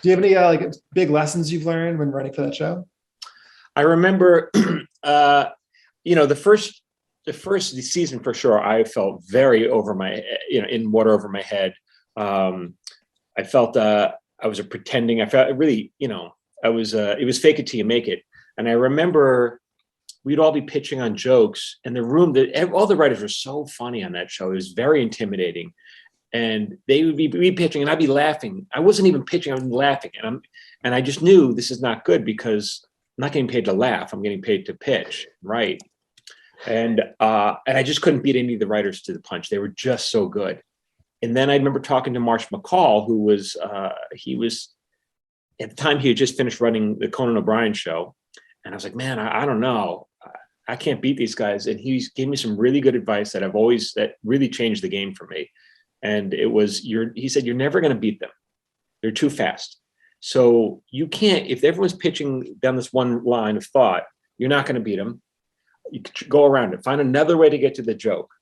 Do you have any like big lessons you've learned when writing for that show? I remember, the first season for sure, I felt very over my, in water over my head. I felt I was pretending. I felt really, I was. It was fake it till you make it. And I remember we'd all be pitching on jokes, and the room that all the writers were so funny on that show. It was very intimidating, and they would be pitching, and I'd be laughing. I wasn't even pitching; I was laughing, and I just knew this is not good because I'm not getting paid to laugh. I'm getting paid to pitch, right? And I just couldn't beat any of the writers to the punch. They were just so good. And then I remember talking to Marsh McCall, who was he was at the time he had just finished running the Conan O'Brien show, and I was like, man, I don't know, I can't beat these guys. And he gave me some really good advice that really changed the game for me. And it was he said, you're never going to beat them. They're too fast. So you can't, if everyone's pitching down this one line of thought, you're not going to beat them. You could go around it, find another way to get to the joke.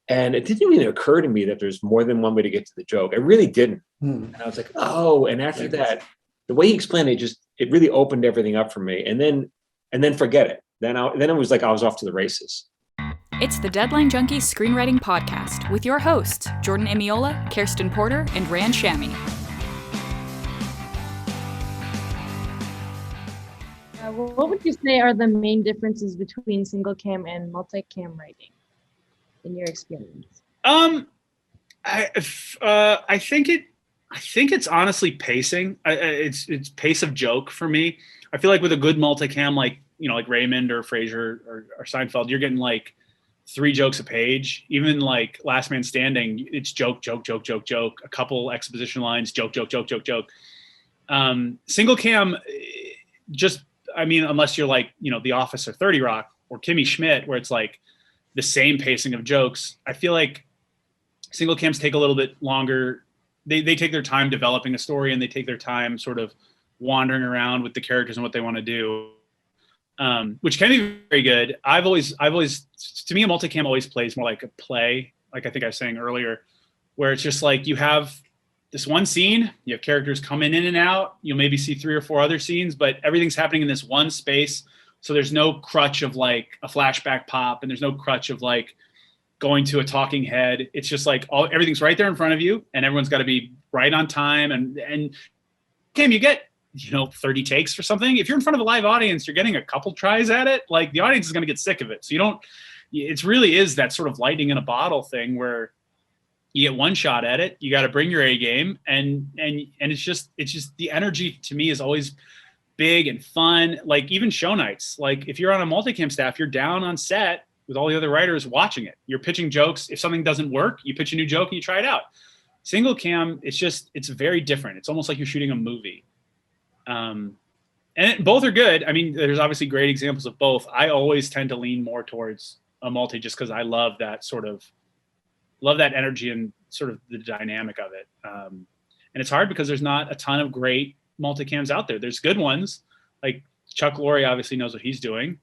And it didn't even occur to me that there's more than one way to get to the joke. It really didn't. And I was like, oh, and after that, the way he explained it, it really opened everything up for me. And then forget it. Then it was like I was off to the races. It's the Deadline Junkies Screenwriting Podcast with your hosts, Jordan Imiola, Kirsten Porter, and Rand Shami. What would you say are the main differences between single cam and multicam writing in your experience? I think it's honestly pacing. It's pace of joke for me. I feel like with a good multicam, like Raymond or Frasier or Seinfeld, you're getting like 3 jokes a page. Even like Last Man Standing, it's joke, joke, joke, joke, joke. A couple exposition lines, joke, joke, joke, joke, joke. Single cam, unless you're like, The Office or 30 Rock or Kimmy Schmidt, where it's like the same pacing of jokes. I feel like single cams take a little bit longer. They take their time developing a story, and they take their time sort of wandering around with the characters and what they want to do, which can be very good. I've always, to me, a multicam always plays more like a play. Like I think I was saying earlier, where it's just like you have this one scene, you have characters coming in and out. You'll maybe see 3 or 4 other scenes, but everything's happening in this one space. So there's no crutch of like a flashback pop, and there's no crutch of like going to a talking head. It's just like everything's right there in front of you, and everyone's got to be right on time. And Cam, you get 30 takes for something. If you're in front of a live audience, you're getting a couple tries at it. Like the audience is going to get sick of it. So it really is that sort of lightning in a bottle thing where you get one shot at it. You got to bring your A game, and it's just the energy to me is always big and fun. Like even show nights, like if you're on a multicam staff, you're down on set with all the other writers watching it. You're pitching jokes. If something doesn't work, you pitch a new joke and you try it out. Single cam, it's very different. It's almost like you're shooting a movie. And both are good. I mean, there's obviously great examples of both. I always tend to lean more towards a multi just because I love that energy and sort of the dynamic of it. And it's hard because there's not a ton of great multicams out there. There's good ones, like Chuck Lorre obviously knows what he's doing,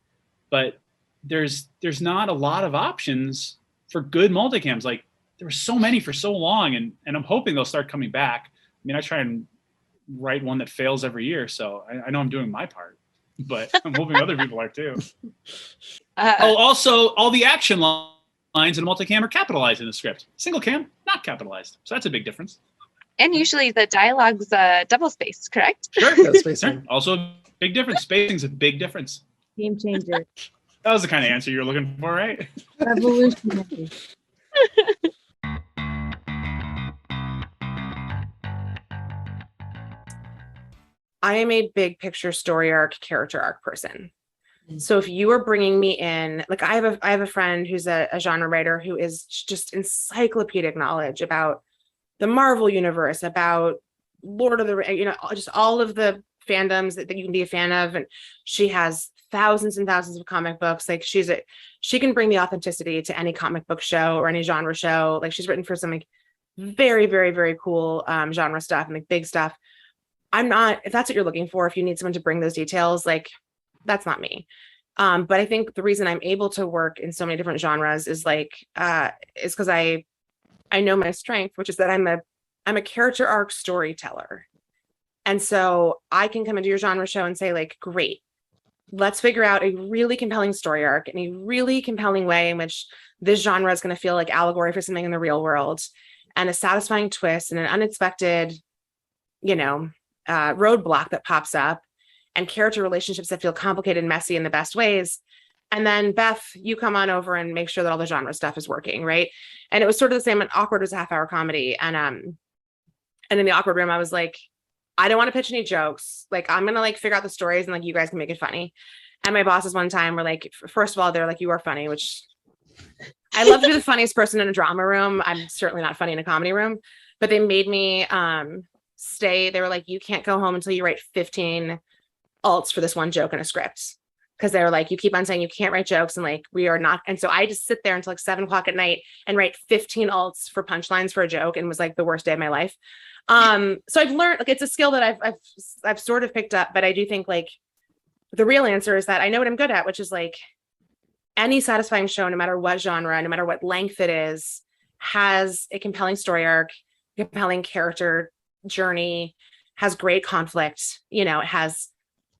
but there's not a lot of options for good multicams. Like there were so many for so long, and I'm hoping they'll start coming back. I mean, I try and write one that fails every year, so I know I'm doing my part, but I'm hoping other people are too. Also, all the action lines in a multicam are capitalized in the script. Single cam, not capitalized. So that's a big difference. And usually the dialogue's double spaced, correct? Sure. Sure. Also a big difference. Spacing's a big difference. Game changer. That was the kind of answer you're looking for, right? Revolutionary. I am a big picture story arc, character arc person. So if you are bringing me in, like I have a friend who's a genre writer who is just encyclopedic knowledge about the Marvel universe, about Lord of the, just all of the fandoms that you can be a fan of. And she has thousands and thousands of comic books. Like she can bring the authenticity to any comic book show or any genre show. Like she's written for some like very, very, very cool genre stuff and like big stuff. If that's what you're looking for, if you need someone to bring those details, like that's not me. But I think the reason I'm able to work in so many different genres is because I know my strength, which is that I'm a character arc storyteller. And so I can come into your genre show and say, like, great, let's figure out a really compelling story arc in a really compelling way in which this genre is going to feel like allegory for something in the real world, and a satisfying twist and an unexpected, roadblock that pops up, and character relationships that feel complicated and messy in the best ways. And then Beth, you come on over and make sure that all the genre stuff is working, right? And it was sort of the same. Awkward was a half-hour comedy, and in the Awkward room, I was like, I don't want to pitch any jokes. Like, I'm gonna like figure out the stories and like you guys can make it funny. And my bosses one time were like, first of all, they're like, you are funny, which I love to be the funniest person in a drama room. I'm certainly not funny in a comedy room, but they made me stay. They were like, you can't go home until you write 15 alts for this one joke in a script. Because they were like, you keep on saying you can't write jokes, and like we are not. And so I just sit there until like 7:00 at night and write 15 alts for punchlines for a joke, and it was like the worst day of my life. So I've learned, like, it's a skill that I've sort of picked up, but I do think like the real answer is that I know what I'm good at, which is like any satisfying show, no matter what genre, no matter what length it is, has a compelling story arc, compelling character journey, has great conflict, it has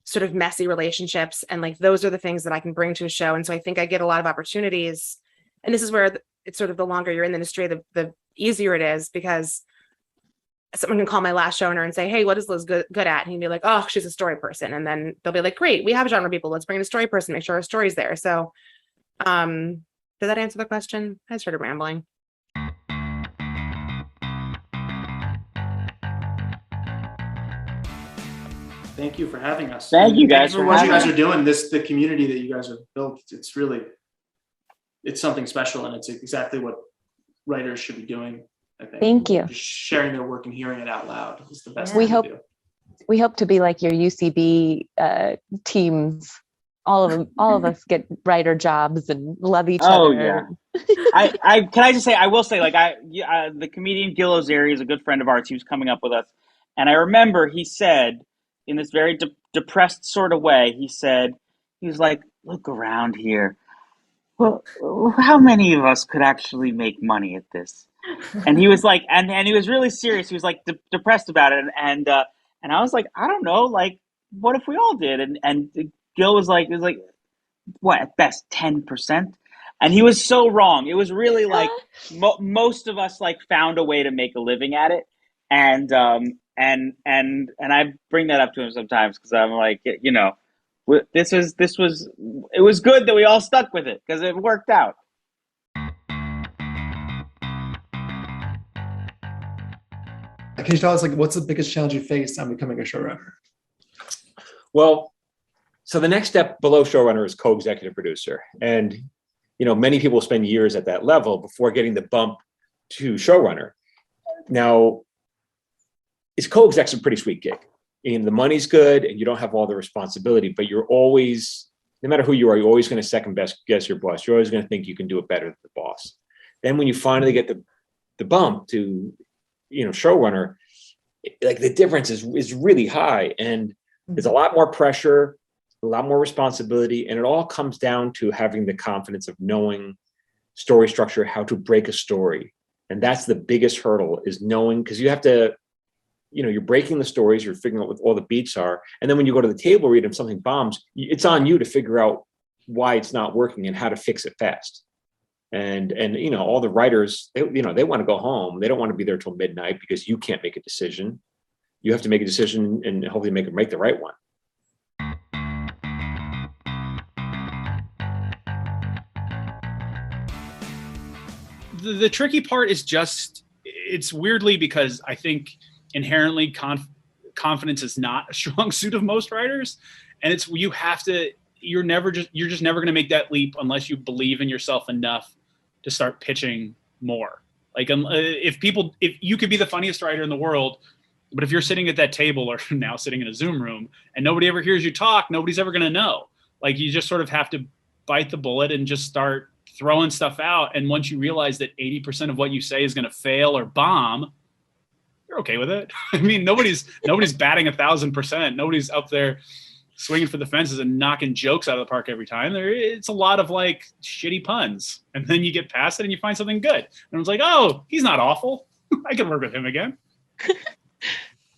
sort of messy relationships. And like, those are the things that I can bring to a show. And so I think I get a lot of opportunities, and this is where it's sort of the longer you're in the industry, the easier it is, because someone can call my last showrunner and say, hey, what is Liz good at? And he'd be like, oh, she's a story person. And then they'll be like, great, we have genre people. Let's bring in a story person, make sure our story's there. So did that answer the question? I started rambling. Thank you for having us. Thank you guys for what you guys are doing. The community that you guys have built, it's something special, and it's exactly what writers should be doing. I think. Thank you. Just sharing their work and hearing it out loud is the best We thing to do. We hope to be like your UCB teams. All of us get writer jobs and love each other. Oh yeah. I will say, like, the comedian Gil Ozeri is a good friend of ours. He was coming up with us, and I remember he said, in this very depressed sort of way, he was like, look around here. Well, how many of us could actually make money at this? And he was like, and he was really serious. He was like depressed about it, and I was like, I don't know, like, what if we all did? And Gil was like, what, at best 10%? And he was so wrong. It was really like most of us like found a way to make a living at it, and I bring that up to him sometimes because I'm like, it was good that we all stuck with it because it worked out. Can you tell us, like, what's the biggest challenge you faced on becoming a showrunner? Well, so the next step below showrunner is co-executive producer. And, many people spend years at that level before getting the bump to showrunner. Now, it's co-exec's a pretty sweet gig. And the money's good and you don't have all the responsibility, but you're always, no matter who you are, you're always going to second best guess your boss. You're always going to think you can do it better than the boss. Then when you finally get the bump to showrunner, like, the difference is really high, and there's a lot more pressure, a lot more responsibility, and it all comes down to having the confidence of knowing story structure, how to break a story. And that's the biggest hurdle, is knowing, because you have to, you're breaking the stories, you're figuring out what all the beats are, and then when you go to the table read and something bombs, it's on you to figure out why it's not working and how to fix it fast. And all the writers, they want to go home. They don't want to be there till midnight because you can't make a decision. You have to make a decision and hopefully make the right one. The tricky part is it's weirdly, because I think inherently confidence is not a strong suit of most writers. And you're just never going to make that leap unless you believe in yourself enough to start pitching more. Like, if you could be the funniest writer in the world, but if you're sitting at that table, or now sitting in a Zoom room, and nobody ever hears you talk, nobody's ever going to know. Like, you just sort of have to bite the bullet and just start throwing stuff out. And once you realize that 80% of what you say is going to fail or bomb, you're okay with it. I mean, nobody's batting 1,000%. Nobody's up there swinging for the fences and knocking jokes out of the park every time. It's a lot of like shitty puns, and then you get past it and you find something good. And it's like, oh, he's not awful. I can work with him again.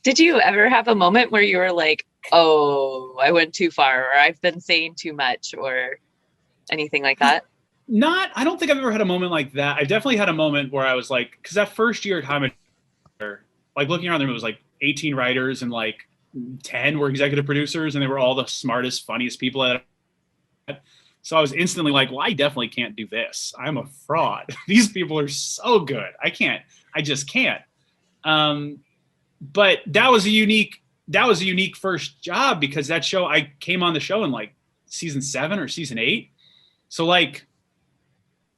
Did you ever have a moment where you were like, oh, I went too far, or I've been saying too much, or anything like that? I don't think I've ever had a moment like that. I definitely had a moment where I was like, because that first year at Time, like looking around the room, it was like 18 writers and like 10 were executive producers, and they were all the smartest, funniest people at it. So I was instantly like, well, I definitely can't do this. I'm a fraud. These people are so good. I just can't. But that was a unique first job, because that show, I came on the show in like season 7 or season 8. So like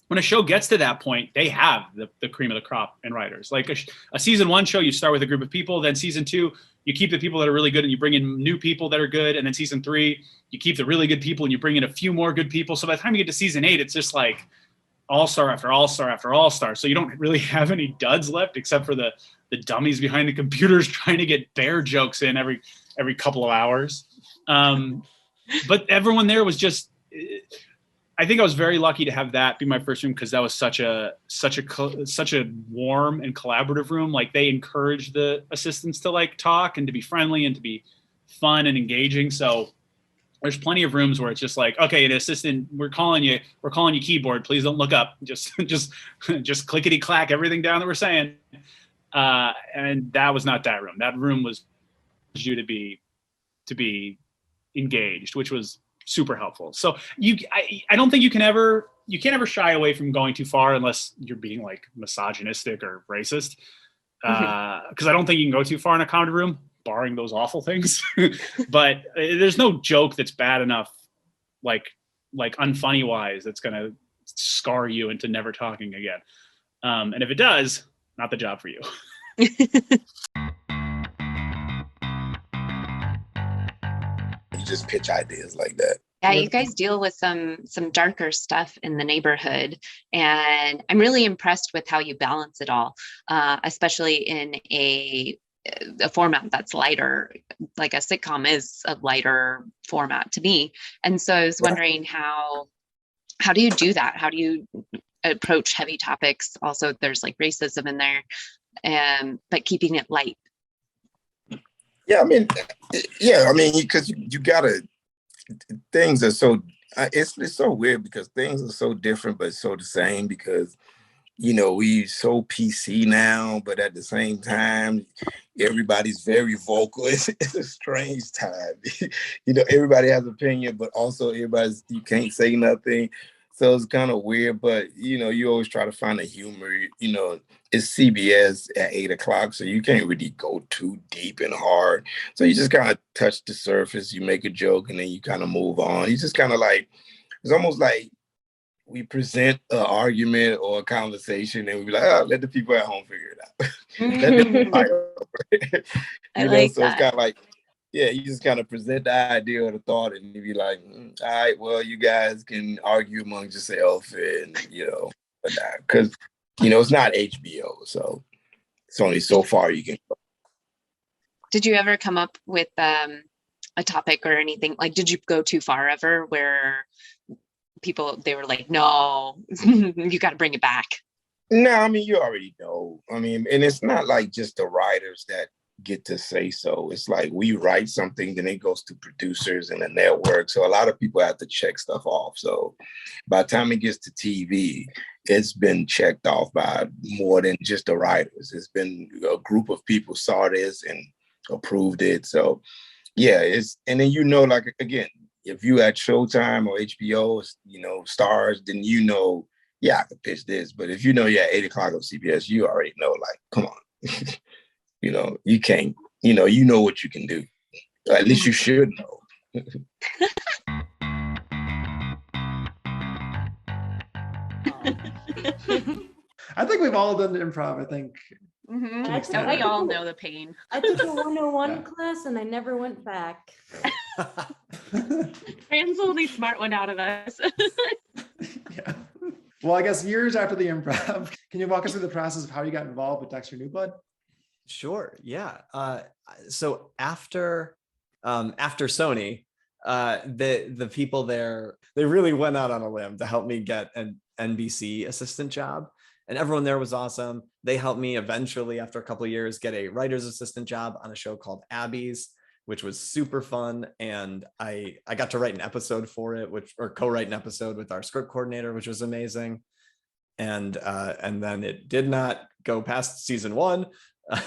when a show gets to that point, they have the cream of the crop in writers. Like a season 1 show, you start with a group of people, then season 2, you keep the people that are really good and you bring in new people that are good. And then season 3, you keep the really good people and you bring in a few more good people. So by the time you get to season 8, it's just like all-star after all-star after all-star. So you don't really have any duds left, except for the dummies behind the computers trying to get bear jokes in every couple of hours. But everyone there was just, I think I was very lucky to have that be my first room, because that was such a warm and collaborative room. Like they encouraged the assistants to like talk and to be friendly and to be fun and engaging. So there's plenty of rooms where it's just like, okay, an assistant, we're calling you keyboard. Please don't look up. Just clickety clack everything down that we're saying. And that was not that room. That room was you to be engaged, which was super helpful. So I don't think you can't ever shy away from going too far unless you're being like misogynistic or racist. Because I don't think you can go too far in a comedy room, barring those awful things. But there's no joke that's bad enough, like unfunny wise, that's gonna scar you into never talking again. And if it does, not the job for you. You just pitch ideas like that. Yeah, you guys deal with some darker stuff in the neighborhood, and I'm really impressed with how you balance it all, especially in a format that's lighter. Like a sitcom is a lighter format to me, and so I was wondering how do you do that? How do you approach heavy topics? Also, there's like racism in there, but keeping it light. Yeah, I mean, because you gotta. Things are so it's so weird because things are so different but so the same, because we so PC now, but at the same time everybody's very vocal. It's a strange time. Everybody has opinion, but also you can't say nothing. So it's kind of weird, but you always try to find a humor. It's CBS at 8:00, so you can't really go too deep and hard. So you just kind of touch the surface, you make a joke, and then you kind of move on. You just kind of like, it's almost like we present an argument or a conversation and we be like, oh, let the people at home figure it out. I like so that. It's kind of like, yeah, you just kind of present the idea or the thought, and you be like, all right, well, you guys can argue amongst yourself, and because it's not HBO, so it's only so far you can go. Did you ever come up with a topic or anything? Like, did you go too far ever where they were like, no, you got to bring it back? No, I mean, you already know. I mean, and it's not like just the writers that get to say so. It's like we write something, then it goes to producers and the network. So a lot of people have to check stuff off. So by the time it gets to TV, it's been checked off by more than just the writers. It's been a group of people saw this and approved it. So yeah, and then like, again, if you at Showtime or HBO, Stars, then yeah, I could pitch this. But if you're at 8:00 on CBS, you already know, like, come on. You can't, you know what you can do. Or at least you should know. I think we've all done improv, I think. Mm-hmm. We all know the pain. I took a 101 class and I never went back. Fran's the only smart one out of us. Yeah. Well, I guess years after the improv, can you walk us through the process of how you got involved with Dexter Newblood? Sure. Yeah. So after Sony, the people there, they really went out on a limb to help me get an NBC assistant job. and everyone there was awesome. They helped me eventually, after a couple of years, get a writer's assistant job on a show called Abby's, which was super fun. And I got to write an episode for it, or co-write an episode with our script coordinator, which was amazing. And then it did not go past season 1,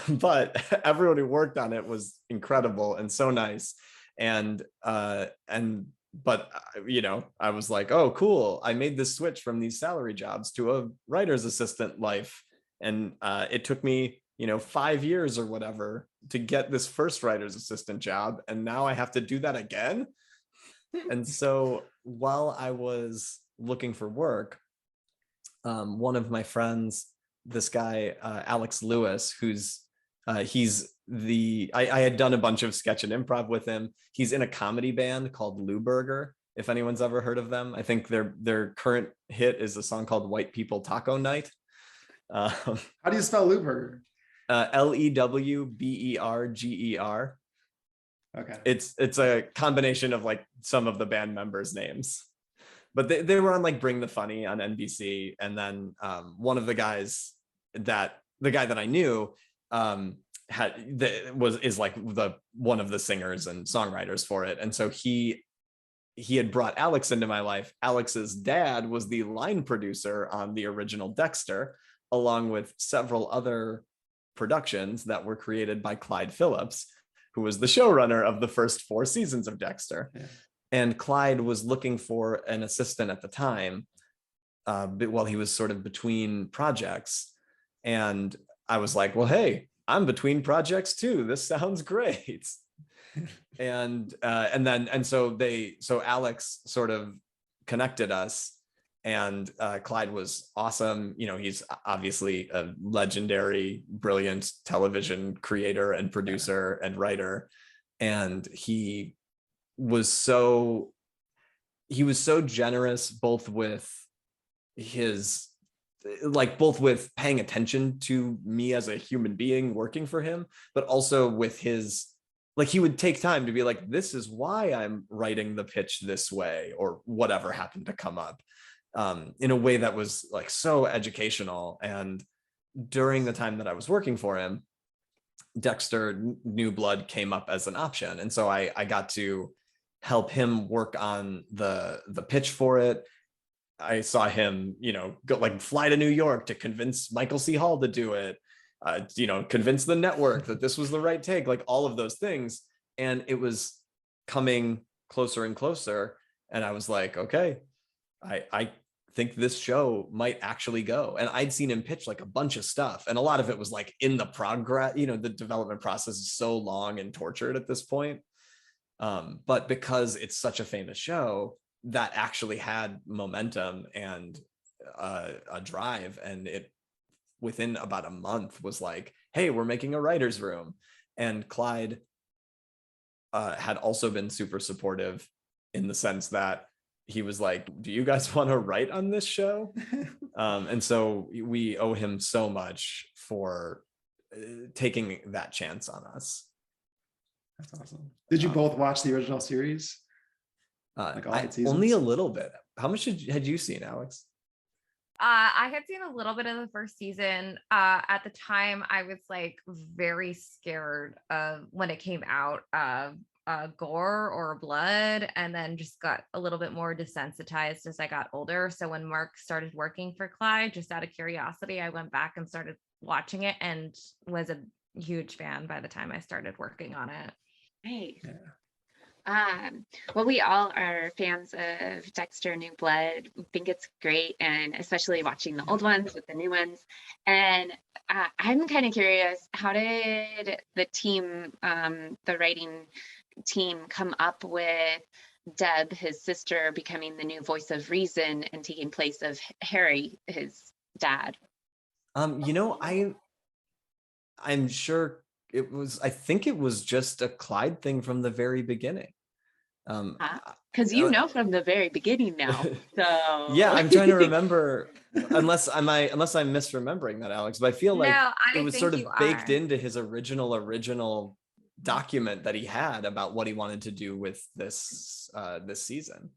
but everyone who worked on it was incredible and so nice. But I was like, oh, cool. I made this switch from these salary jobs to a writer's assistant life. And it took me, 5 years or whatever to get this first writer's assistant job. And now I have to do that again. And so while I was looking for work, one of my friends, this guy, Alex Lewis, I had done a bunch of sketch and improv with him. He's in a comedy band called Lou Burger, if anyone's ever heard of them. I think their current hit is a song called White People Taco Night. How do you spell Lou Burger? Lewberger. Okay. It's a combination of like some of the band members' names. But they were on like Bring the Funny on NBC. And then one of the guys the guy that I knew is like one of the singers and songwriters for it. And so he had brought Alex into my life. Alex's dad was the line producer on the original Dexter, along with several other productions that were created by Clyde Phillips, who was the showrunner of the first 4 seasons of Dexter. Yeah. And Clyde was looking for an assistant at the time, while he was sort of between projects. And I was like, well, hey, I'm between projects too. This sounds great. So Alex sort of connected us, and Clyde was awesome. He's obviously a legendary, brilliant television creator and producer and writer. And he was so generous, both with paying attention to me as a human being working for him, but also with he would take time to be like, this is why I'm writing the pitch this way, or whatever happened to come up, in a way that was like so educational. And during the time that I was working for him, Dexter New Blood came up as an option. And so I got to help him work on the pitch for it. I saw him, fly to New York to convince Michael C. Hall to do it, convince the network that this was the right take, like all of those things. And it was coming closer and closer. And I was like, okay, I think this show might actually go. And I'd seen him pitch like a bunch of stuff. And a lot of it was like in the progress, the development process is so long and tortured at this point. But because it's such a famous show, that actually had momentum and a drive, and it within about a month was like, hey, we're making a writer's room. And Clyde had also been super supportive, in the sense that he was like, do you guys want to write on this show? And so we owe him so much for taking that chance on us. That's awesome. Did you both watch the original series? Only a little bit. How much had you seen, Alex? I had seen a little bit of the first season. At the time, I was like very scared of when it came out of gore or blood, and then just got a little bit more desensitized as I got older. So when Mark started working for Clyde, just out of curiosity, I went back and started watching it, and was a huge fan by the time I started working on it. Right. Yeah. Well, we all are fans of Dexter New Blood. We think it's great, and especially watching the old ones with the new ones. And I'm kind of curious, how did the team, the writing team, come up with Deb, his sister, becoming the new voice of reason and taking place of Harry, his dad? I'm sure I think it was just a Clyde thing from the very beginning. Because from the very beginning now. So yeah, I'm trying to remember, unless I'm misremembering that, Alex, but I feel like it was sort of baked into his original document that he had about what he wanted to do with this season.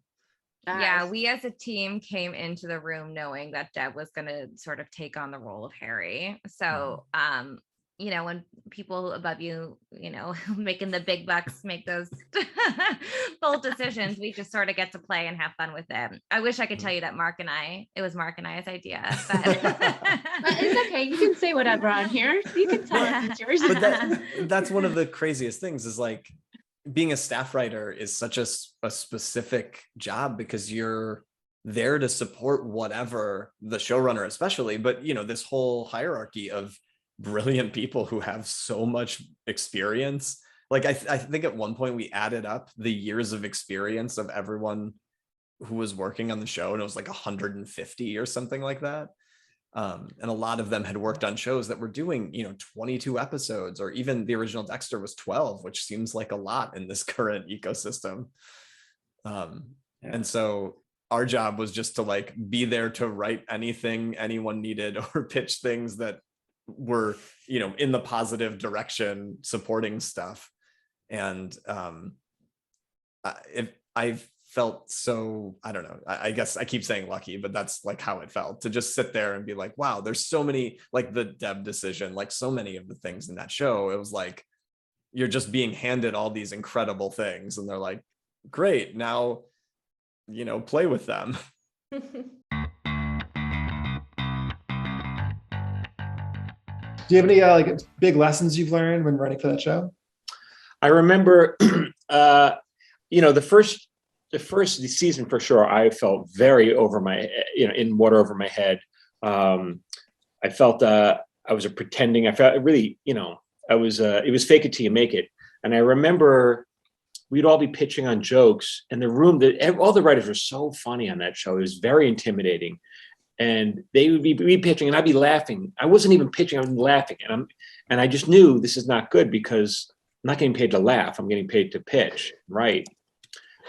Yeah, Nice. we as a team came into the room knowing that Deb was going to sort of take on the role of Harry. So, when people above you, making the big bucks make those bold decisions, we just sort of get to play and have fun with them. I wish I could tell you that it was Mark and I's idea, but It's okay. You can say whatever on here. You can tell us it's yours. But that's one of the craziest things is like being a staff writer is such a specific job because you're there to support whatever the showrunner especially, but this whole hierarchy of brilliant people who have so much experience. Like I think at one point we added up the years of experience of everyone who was working on the show, and it was like 150 or something like that. And a lot of them had worked on shows that were doing, 22 episodes, or even the original Dexter was 12, which seems like a lot in this current ecosystem. And so our job was just to like be there to write anything anyone needed or pitch things that were, in the positive direction, supporting stuff. And I've felt so, I don't know, I guess I keep saying lucky, but that's like how it felt to just sit there and be like, wow, there's so many, like the Deb decision, like so many of the things in that show, it was like you're just being handed all these incredible things and they're like, great, now play with them. Do you have any like big lessons you've learned when writing for that show? I remember the first season for sure, I felt very over my, in water over my head. I felt I was pretending. I felt really, it was fake it till you make it. And I remember we'd all be pitching on jokes, and the room all the writers were so funny on that show. It was very intimidating, and they would be pitching, and I'd be laughing. I wasn't even pitching; I was laughing, and I just knew this is not good because I'm not getting paid to laugh. I'm getting paid to pitch, right?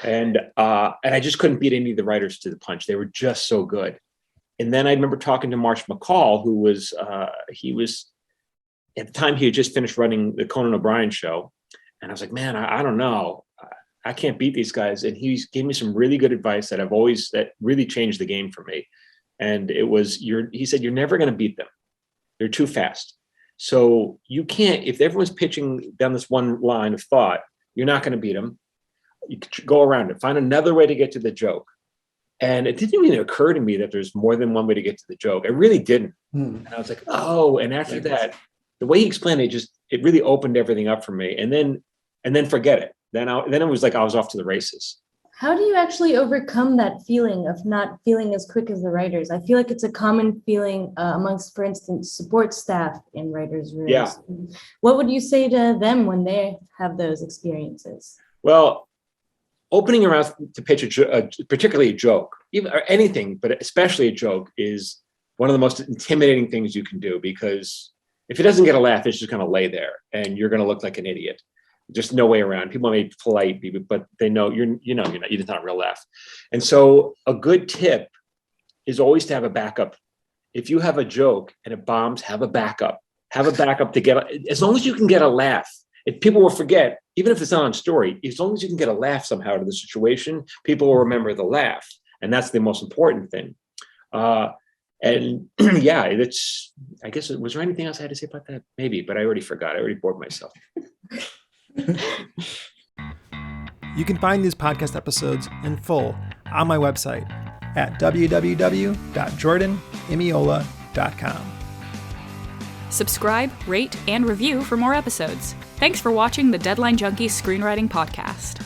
And I just couldn't beat any of the writers to the punch. They were just so good. And then I remember talking to Marsh McCall, who was he was at the time he had just finished running the Conan O'Brien show, and I was like, man, I don't know, I can't beat these guys. And he gave me some really good advice that really changed the game for me. And it was he said, you're never going to beat them. They're too fast. So you can't, if everyone's pitching down this one line of thought, you're not going to beat them. You could go around it, find another way to get to the joke. And it didn't even occur to me that there's more than one way to get to the joke. I really didn't. And I was like, oh, and after that, the way he explained it really opened everything up for me. And then forget it. Then it was like I was off to the races. How do you actually overcome that feeling of not feeling as quick as the writers? I feel like it's a common feeling amongst, for instance, support staff in writers' rooms. Yeah. What would you say to them when they have those experiences? Well, opening your mouth to pitch particularly a joke, or anything, but especially a joke, is one of the most intimidating things you can do, because if it doesn't get a laugh, it's just going to lay there and you're going to look like an idiot. Just no way around. People may be polite, but they know you're not a real laugh. And so a good tip is always to have a backup. If you have a joke and it bombs, have a backup. Have a backup to get, as long as you can get a laugh. If people will forget, even if it's not on story, as long as you can get a laugh somehow out of the situation, people will remember the laugh. And that's the most important thing. And yeah, I guess, was there anything else I had to say about that? Maybe, but I already forgot. I already bored myself. You can find these podcast episodes in full on my website at www.jordanemiola.com. Subscribe, rate, and review for more episodes. Thanks for watching the Deadline Junkies Screenwriting Podcast.